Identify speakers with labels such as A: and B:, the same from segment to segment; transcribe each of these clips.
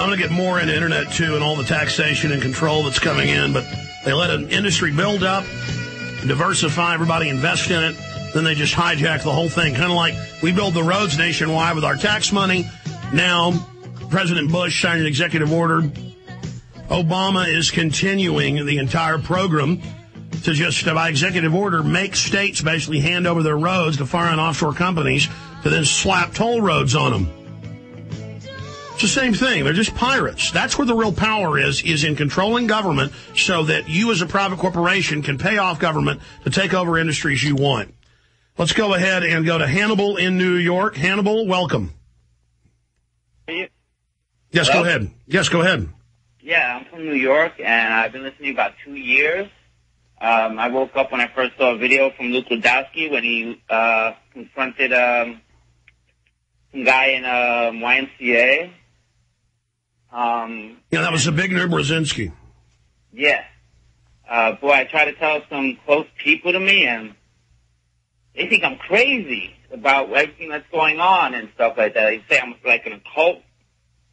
A: I'm going to get more into Internet 2 and all the taxation and control that's coming in, but they let an industry build up, diversify, everybody invest in it, then they just hijack the whole thing. Kind of like we build the roads nationwide with our tax money. Now, President Bush signed an executive order. Obama is continuing the entire program to just, by executive order, make states basically hand over their roads to foreign offshore companies to then slap toll roads on them. It's the same thing. They're just pirates. That's where the real power is in controlling government so that you as a private corporation can pay off government to take over industries you want. Let's go ahead and go to Hannibal in New York. Hannibal, welcome. Yes,
B: Hello?
A: go ahead. Yes, go ahead.
B: Yeah, I'm from New York, and I've been listening about 2 years. I woke up when I first saw a video from Luke Ladowski when he confronted some guy in YMCA.
A: Yeah, that was Zbigniew Brzezinski.
B: Yeah. Boy, I try to tell some close people to me, and they think I'm crazy about everything that's going on and stuff like that. They say I'm like in a cult,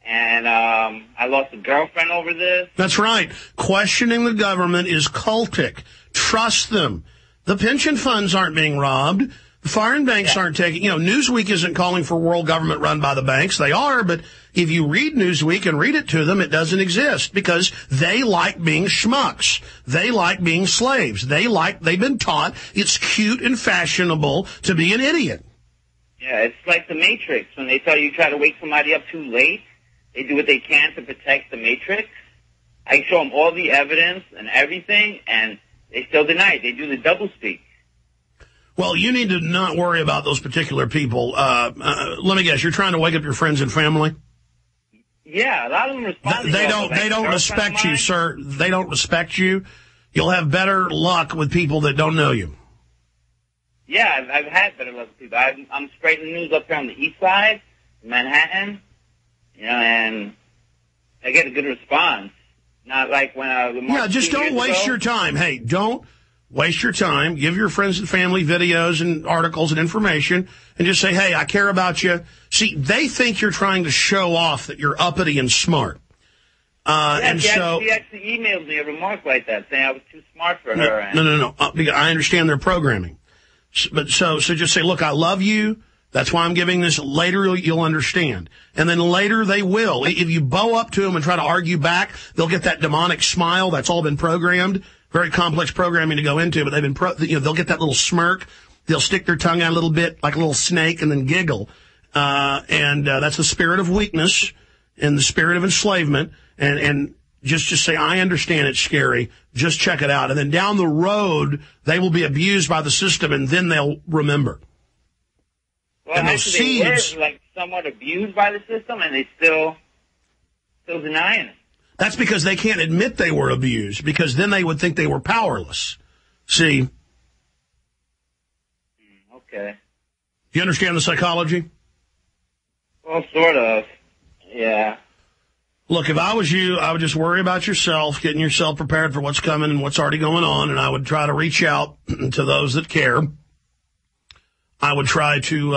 B: and I lost a girlfriend over this.
A: That's right. Questioning the government is cultic. Trust them. The pension funds aren't being robbed. The foreign banks aren't taking, Newsweek isn't calling for world government run by the banks. They are, but if you read Newsweek and read it to them, it doesn't exist because they like being schmucks. They like being slaves. They've been taught it's cute and fashionable to be an idiot.
B: Yeah, it's like the Matrix. When they tell you try to wake somebody up too late, they do what they can to protect the Matrix. I show them all the evidence and everything, and they still deny it. They do the doublespeak.
A: Well, you need to not worry about those particular people. Let me guess, you're trying to wake up your friends and family?
B: Yeah, a lot of them respond.
A: They don't respect you, sir. They don't respect you. You'll have better luck with people that don't know you.
B: Yeah, I've had better luck with people. I'm spreading news up here on the east side, Manhattan, and I get a good response. Not like when
A: yeah, just don't waste your time. Hey, don't waste your time. Give your friends and family videos and articles and information and just say, hey, I care about you. See, they think you're trying to show off that you're uppity and smart.
B: She actually emailed me a remark like that, saying I was too smart for her.
A: No. I understand their programming. But so just say, look, I love you. That's why I'm giving this. Later, you'll understand. And then later they will. If you bow up to them and try to argue back, they'll get that demonic smile. That's all been programmed. Very complex programming to go into, but they've been, they'll get that little smirk. They'll stick their tongue out a little bit like a little snake and then giggle. That's the spirit of weakness and the spirit of enslavement. And just say, I understand it's scary. Just check it out. And then down the road, they will be abused by the system and then they'll remember.
B: Well,
A: and
B: actually, they were like somewhat abused by the system, and they still denying it.
A: That's because they can't admit they were abused, because then they would think they were powerless. See?
B: Okay.
A: Do you understand the psychology?
B: Well, sort of. Yeah.
A: Look, if I was you, I would just worry about yourself, getting yourself prepared for what's coming and what's already going on, and I would try to reach out to those that care. I would try to,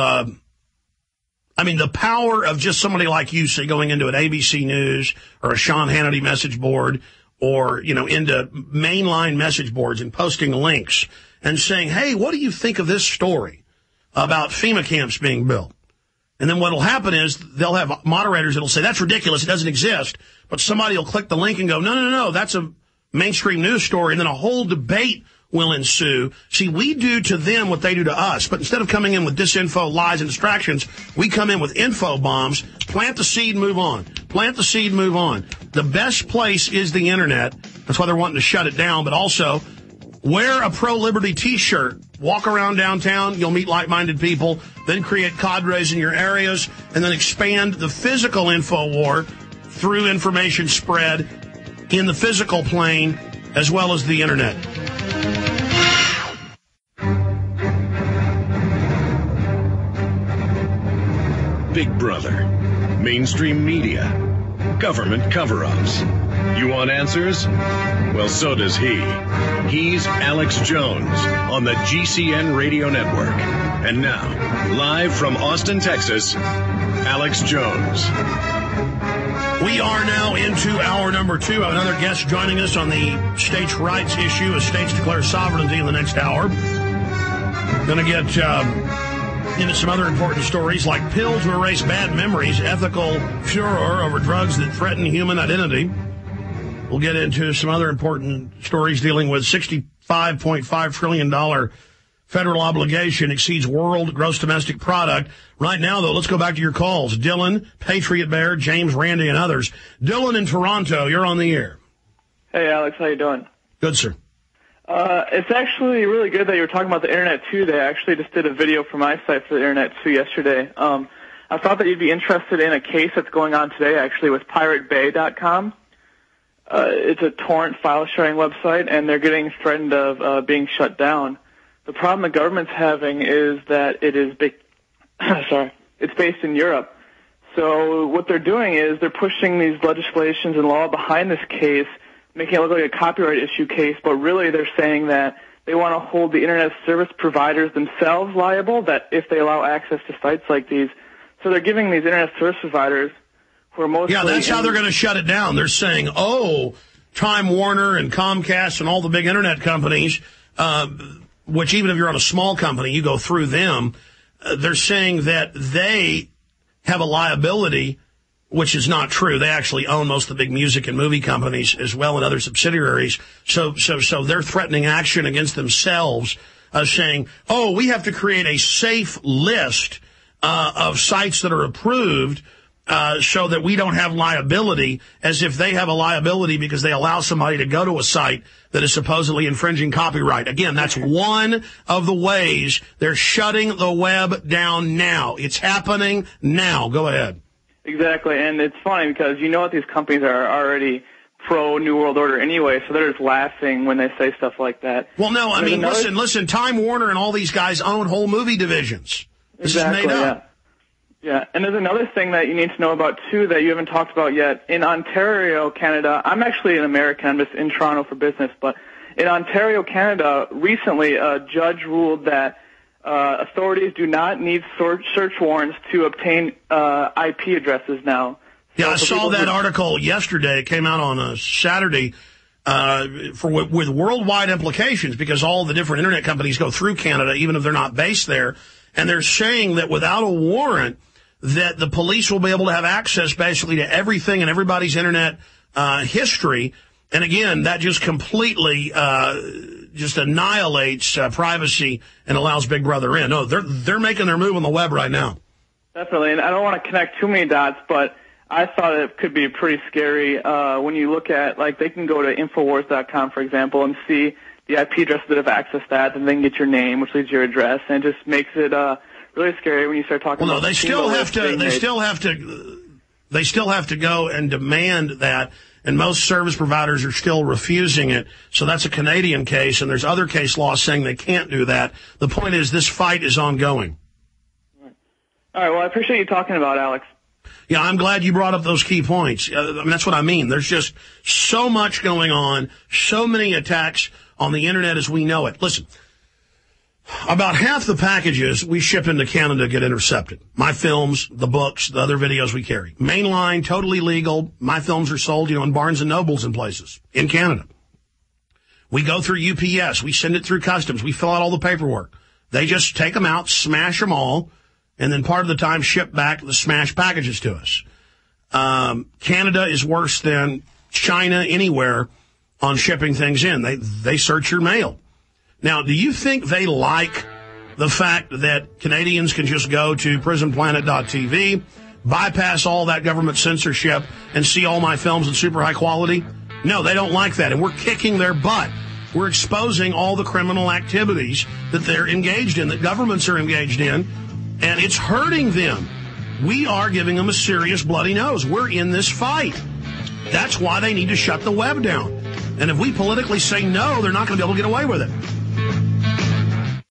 A: the power of just somebody like you, say, going into an ABC News or a Sean Hannity message board or, into mainline message boards and posting links and saying, hey, what do you think of this story about FEMA camps being built? And then what'll happen is they'll have moderators that'll say, that's ridiculous, it doesn't exist. But somebody will click the link and go, no, that's a mainstream news story. And then a whole debate will ensue. See, we do to them what they do to us. But instead of coming in with disinfo, lies, and distractions, we come in with info bombs, plant the seed, move on. Plant the seed, move on. The best place is the Internet. That's why they're wanting to shut it down. But also, wear a pro-liberty T-shirt. Walk around downtown. You'll meet like-minded people. Then create cadres in your areas. And then expand the physical info war through information spread in the physical plane as well as the Internet.
C: Big Brother, mainstream media, government cover-ups. You want answers? Well, so does he. He's Alex Jones on the GCN Radio Network. And now, live from Austin, Texas, Alex Jones.
A: We are now into hour number 2. I have another guest joining us on the states' rights issue as states declare sovereignty in the next hour. Going to get into some other important stories like pill to erase bad memories, ethical furor over drugs that threaten human identity. We'll get into some other important stories dealing with $65.5 trillion federal obligation exceeds world gross domestic product. Right now, though, let's go back to your calls. Dylan, Patriot Bear, James, Randy, and others. Dylan in Toronto, you're on the air.
D: Hey, Alex, how you doing?
A: Good, sir.
D: It's actually really good that you were talking about the Internet 2. They actually just did a video for my site for the Internet 2 yesterday. I thought that you'd be interested in a case that's going on today, actually, with ThePirateBay.com. It's a torrent file-sharing website, and they're getting threatened of being shut down. The problem the government's having is that it is it's based in Europe. So what they're doing is they're pushing these legislations and law behind this case, making it look like a copyright issue case, but really they're saying that they want to hold the Internet service providers themselves liable, that if they allow access to sites like these. So they're giving these Internet service providers who are mostly...
A: Yeah, that's how they're going to shut it down. They're saying, Time Warner and Comcast and all the big Internet companies... which even if you're on a small company, you go through them, they're saying that they have a liability, which is not true. They actually own most of the big music and movie companies as well and other subsidiaries. So they're threatening action against themselves, saying, we have to create a safe list of sites that are approved so that we don't have liability, as if they have a liability because they allow somebody to go to a site that is supposedly infringing copyright. Again, that's one of the ways they're shutting the web down now. It's happening now. Go ahead.
D: Exactly, and it's funny because you know what, these companies are already pro-New World Order anyway, so they're just laughing when they say stuff like that.
A: Well, no, I mean, listen, Time Warner and all these guys own whole movie divisions. This is made up.
D: Yeah, and there's another thing that you need to know about, too, that you haven't talked about yet. In Ontario, Canada, I'm actually an American. I'm just in Toronto for business. But in Ontario, Canada, recently a judge ruled that authorities do not need search warrants to obtain IP addresses now.
A: Yeah, I saw that article yesterday. It came out on a Saturday with worldwide implications because all the different Internet companies go through Canada, even if they're not based there. And they're saying that without a warrant, that the police will be able to have access basically to everything in everybody's Internet history. And again, that just completely just annihilates privacy and allows Big Brother in. No, they're making their move on the web right now.
D: Definitely, and I don't want to connect too many dots, but I thought it could be pretty scary when you look at, like, they can go to Infowars.com, for example, and see the IP addresses that have accessed that, and then get your name, which leads your address, and it just makes it really scary when you start talking about...
A: Well, no, they still have to go and demand that, and most service providers are still refusing it. So that's a Canadian case, and there's other case laws saying they can't do that. The point is, this fight is ongoing.
D: All right, well, I appreciate you talking about it, Alex.
A: Yeah, I'm glad you brought up those key points. I mean, that's what I mean. There's just so much going on, so many attacks on the Internet as we know it. Listen, about half the packages we ship into Canada get intercepted. My films, the books, the other videos we carry. Mainline, totally legal. My films are sold, in Barnes & Nobles and places in Canada. We go through UPS. We send it through customs. We fill out all the paperwork. They just take them out, smash them all, and then part of the time ship back the smashed packages to us. Canada is worse than China anywhere on shipping things in. They search your mail. Now, do you think they like the fact that Canadians can just go to prisonplanet.tv, bypass all that government censorship, and see all my films in super high quality? No, they don't like that, and we're kicking their butt. We're exposing all the criminal activities that they're engaged in, that governments are engaged in, and it's hurting them. We are giving them a serious bloody nose. We're in this fight. That's why they need to shut the web down. And if we politically say no, they're not going to be able to get away with it.